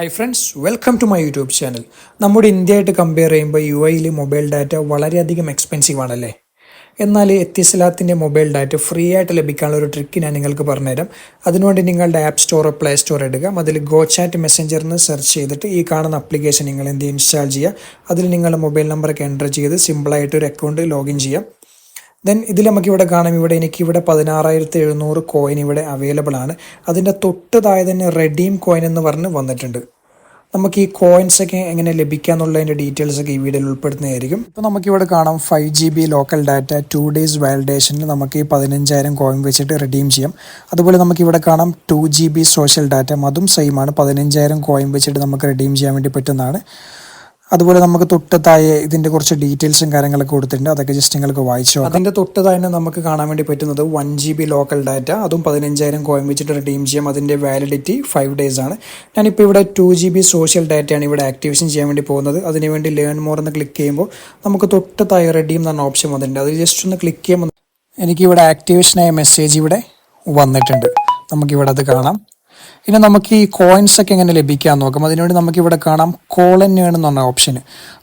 High friends, welcome to my YouTube channel. നമ്മുടെ ഇന്ത്യയായിട്ട് compare ചെയ്യുമ്പോൾ യിൽ മൊബൈൽ ഡാറ്റ വളരെയധികം എക്സ്പെൻസീവ് ആണല്ലേ. എന്നാൽ എത്തിസലാത്തിൻ്റെ മൊബൈൽ ഡാറ്റ ഫ്രീ ആയിട്ട് ലഭിക്കാനുള്ള ഒരു ട്രിക്ക് ഞാൻ നിങ്ങൾക്ക് പറഞ്ഞുതരാം. അതിനുവേണ്ടി നിങ്ങളുടെ ആപ്പ് സ്റ്റോർ പ്ലേ സ്റ്റോർ എടുക്കുക. അതിൽ ഗോ ചാറ്റ് മെസ്സഞ്ചറിന് സെർച്ച് ചെയ്തിട്ട് ഈ കാണുന്ന ആപ്ലിക്കേഷൻ നിങ്ങൾ ഇൻസ്റ്റാൾ ചെയ്യുക. അതിൽ നിങ്ങളുടെ മൊബൈൽ നമ്പറൊക്കെ എൻ്റർ ചെയ്ത് സിമ്പിളായിട്ട് ഒരു അക്കൗണ്ട് ലോഗിൻ ചെയ്യാം. ദെൻ ഇതിൽ നമുക്കിവിടെ കാണാം, എനിക്കിവിടെ 16,700 കോയിൻ ഇവിടെ അവൈലബിൾ ആണ്. അതിൻ്റെ തൊട്ട് താഴെ തന്നെ റെഡീം കോയിൻ എന്ന് പറഞ്ഞ് വന്നിട്ടുണ്ട്. നമുക്ക് ഈ കോയിൻസ് ഒക്കെ എങ്ങനെ ലഭിക്കുക എന്നുള്ളതിൻ്റെ ഡീറ്റെയിൽസ് ഒക്കെ ഈ വീഡിയോയിൽ ഉൾപ്പെടുന്നതായിരിക്കും. ഇപ്പോൾ നമുക്കിവിടെ കാണാം 5 GB ലോക്കൽ ഡാറ്റ 2 days വാലിഡേഷനിൽ നമുക്ക് ഈ 15,000 കോയിൻ വെച്ചിട്ട് റിഡീം ചെയ്യാം. അതുപോലെ നമുക്കിവിടെ കാണാം 2 GB സോഷ്യൽ ഡാറ്റ, അതും സെയിമാണ്. 15,000 കോയിൻ വെച്ചിട്ട് നമുക്ക് റിഡീം ചെയ്യാൻ വേണ്ടി പറ്റുന്നതാണ്. അതുപോലെ നമുക്ക് തൊട്ട് താഴെ ഇതിൻ്റെ കുറച്ച് ഡീറ്റെയിൽസും കാര്യങ്ങളൊക്കെ കൊടുത്തിട്ടുണ്ട്. അതൊക്കെ ജസ്റ്റ് നിങ്ങൾക്ക് വായിച്ചോ. അതിൻ്റെ തൊട്ട് താഴെ നമുക്ക് കാണാൻ വേണ്ടി പറ്റുന്നത് 1 GB ലോക്കൽ ഡാറ്റ, അതും 15,000 കോയിൻ വെച്ചിട്ട് റിഡീം ചെയ്യാം. അതിൻ്റെ വാലിഡിറ്റി 5 days ആണ്. ഞാനിപ്പോൾ ഇവിടെ 2 GB സോഷ്യൽ ഡാറ്റയാണ് ഇവിടെ ആക്ടിവേഷൻ ചെയ്യാൻ വേണ്ടി പോകുന്നത്. അതിനുവേണ്ടി ലേൺ മോർ എന്ന് ക്ലിക്ക് ചെയ്യുമ്പോൾ നമുക്ക് തൊട്ട് താഴെ റിഡീം എന്ന ഓപ്ഷൻ വന്നിട്ടുണ്ട്. അത് ജസ്റ്റ് ഒന്ന് ക്ലിക്ക് ചെയ്യുമ്പോൾ എനിക്കിവിടെ ആക്ടിവേഷനായ മെസ്സേജ് ഇവിടെ വന്നിട്ടുണ്ട്. നമുക്കിവിടെ അത് കാണാം. ഇനി നമുക്ക് ഈ കോയിൻസ് ഒക്കെ എങ്ങനെ ലഭിക്കാൻ നോക്കാം. അതിനുവേണ്ടി നമുക്കിവിടെ കാണാം കോളൻ ഏൺ എന്ന് പറഞ്ഞ ഓപ്ഷൻ.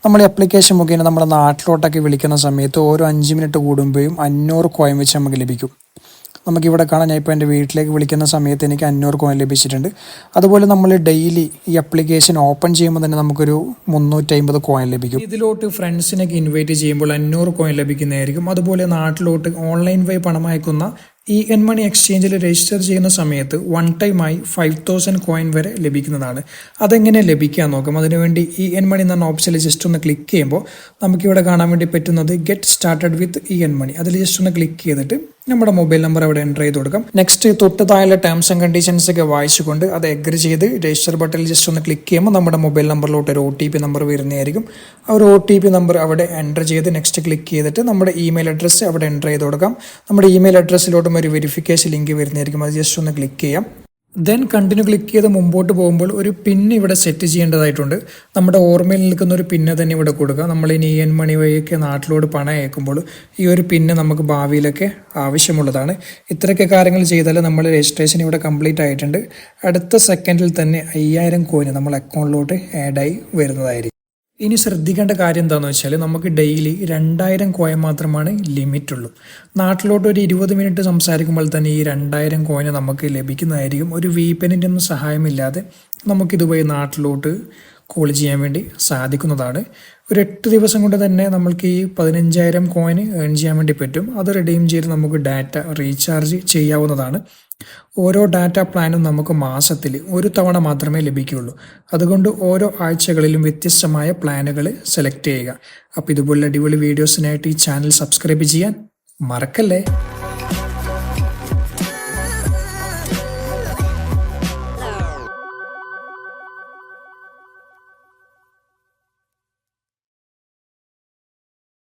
നമ്മൾ ഈ ആപ്ലിക്കേഷൻ മുഖേന നമ്മുടെ നാട്ടിലോട്ടൊക്കെ വിളിക്കുന്ന സമയത്ത് ഓരോ 5 മിനിറ്റ് കൂടുമ്പോഴും 500 കോയിൻ വെച്ച് നമുക്ക് ലഭിക്കും. നമുക്കിവിടെ കാണാം, ഞാൻ ഇപ്പോൾ എൻ്റെ വീട്ടിലേക്ക് വിളിക്കുന്ന സമയത്ത് എനിക്ക് 500 കോയിൻ ലഭിച്ചിട്ടുണ്ട്. അതുപോലെ നമ്മൾ ഡെയിലി ഈ ആപ്ലിക്കേഷൻ ഓപ്പൺ ചെയ്യുമ്പോൾ തന്നെ നമുക്കൊരു 350 കോയിൻ ലഭിക്കും. ഇതിലോട്ട് ഫ്രണ്ട്സിനൊക്കെ ഇൻവൈറ്റ് ചെയ്യുമ്പോൾ 500 കോയിൻ ലഭിക്കുന്നതായിരിക്കും. അതുപോലെ നാട്ടിലോട്ട് ഓൺലൈൻ വഴി പണം അയക്കുന്ന മണി എക്സ്ചേഞ്ചിൽ രജിസ്റ്റർ ചെയ്യുന്ന സമയത്ത് വൺ ടൈമായി 5,000 കോയിൻ വരെ ലഭിക്കുന്നതാണ്. അതെങ്ങനെ ലഭിക്കാൻ നോക്കാം. അതിനുവേണ്ടി മണി എന്ന ഓപ്ഷനിൽ ജസ്റ്റ് ഒന്ന് ക്ലിക്ക് ചെയ്യുമ്പോൾ നമുക്കിവിടെ കാണാൻ വേണ്ടി പറ്റുന്നത് ഗെറ്റ് സ്റ്റാർട്ടഡ് വിത്ത് മണി. അതിൽ ജസ്റ്റ് ഒന്ന് ക്ലിക്ക് ചെയ്തിട്ട് നമ്മുടെ മൊബൈൽ നമ്പർ അവിടെ എൻ്റർ ചെയ്ത് കൊടുക്കാം. നെക്സ്റ്റ് തൊട്ട് താഴെ ടേംസ് ആൻഡ് കണ്ടീഷൻസ് ഒക്കെ വായിച്ചുകൊണ്ട് അത് എഗ്രി ചെയ്ത് രജിസ്റ്റർ ബട്ടണിൽ ജസ്റ്റ് ഒന്ന് ക്ലിക്ക് ചെയ്യുമ്പോൾ നമ്മുടെ മൊബൈൽ നമ്പറിലോട്ട് ഒരു OTP നമ്പർ വരുന്നതായിരിക്കും. ആ ഒരു OTP നമ്പർ അവിടെ എൻ്റർ ചെയ്ത് നെക്സ്റ്റ് ക്ലിക്ക് ചെയ്തിട്ട് നമ്മുടെ ഇമെയിൽ അഡ്രസ്സ് അവിടെ എൻ്റർ ചെയ്ത് കൊടുക്കാം. നമ്മുടെ ഇമെയിൽ അഡ്രസ്സിലോട്ടും ഒരു വെരിഫിക്കേഷൻ ലിങ്ക് വരുന്നതായിരിക്കും. അത് ജസ്റ്റ് ഒന്ന് ക്ലിക്ക് ചെയ്യാം. ദെൻ കണ്ടിന്യൂ ക്ലിക്ക് ചെയ്ത് മുമ്പോട്ട് പോകുമ്പോൾ ഒരു പിൻ ഇവിടെ സെറ്റ് ചെയ്യേണ്ടതായിട്ടുണ്ട്. നമ്മുടെ ഓർമ്മയിൽ നിൽക്കുന്ന ഒരു പിന്ന് തന്നെ ഇവിടെ കൊടുക്കുക. നമ്മൾ ഇനി മണി വഴിയൊക്കെ നാട്ടിലോട്ട് പണം അയക്കുമ്പോൾ ഈ ഒരു പിന്ന് നമുക്ക് ഭാവിയിലൊക്കെ ആവശ്യമുള്ളതാണ്. ഇത്രയൊക്കെ കാര്യങ്ങൾ ചെയ്താൽ നമ്മൾ രജിസ്ട്രേഷൻ ഇവിടെ കംപ്ലീറ്റ് ആയിട്ടുണ്ട്. അടുത്ത സെക്കൻഡിൽ തന്നെ 5,000 കോയിൻ നമ്മൾ അക്കൗണ്ടിലോട്ട് ആഡായി വരുന്നതായിരിക്കും. ഇനി ശ്രദ്ധിക്കേണ്ട കാര്യം എന്താണെന്ന് വെച്ചാൽ നമുക്ക് ഡെയിലി 2,000 കോയിൻ മാത്രമാണ് ലിമിറ്റ് ഉള്ളൂ. നാട്ടിലോട്ട് ഒരു 20 മിനിറ്റ് സംസാരിക്കുമ്പോൾ തന്നെ ഈ 2,000 കോയിൻ നമുക്ക് ലഭിക്കുന്നതായിരിക്കും. ഒരു VPN ഒന്നും സഹായമില്ലാതെ നമുക്കിതുവഴി നാട്ടിലോട്ട് കോൾ ചെയ്യാൻ വേണ്ടി സാധിക്കുന്നതാണ്. ഒരു 8 ദിവസം കൊണ്ട് തന്നെ നമ്മൾക്ക് ഈ 15,000 കോയിൻ ഏൺ ചെയ്യാൻ വേണ്ടി പറ്റും. അത് റിഡീം ചെയ്ത് നമുക്ക് ഡാറ്റ റീചാർജ് ചെയ്യാവുന്നതാണ്. ഓരോ ഡാറ്റ പ്ലാനും നമുക്ക് മാസത്തിൽ ഒരു തവണ മാത്രമേ ലഭിക്കുകയുള്ളൂ. അതുകൊണ്ട് ഓരോ ആഴ്ചകളിലും വ്യത്യസ്തമായ പ്ലാനുകൾ സെലക്ട് ചെയ്യുക. അപ്പോൾ ഇതുപോലുള്ള അടിപൊളി വീഡിയോസിനായിട്ട് ഈ ചാനൽ സബ്സ്ക്രൈബ് ചെയ്യാൻ മറക്കല്ലേ.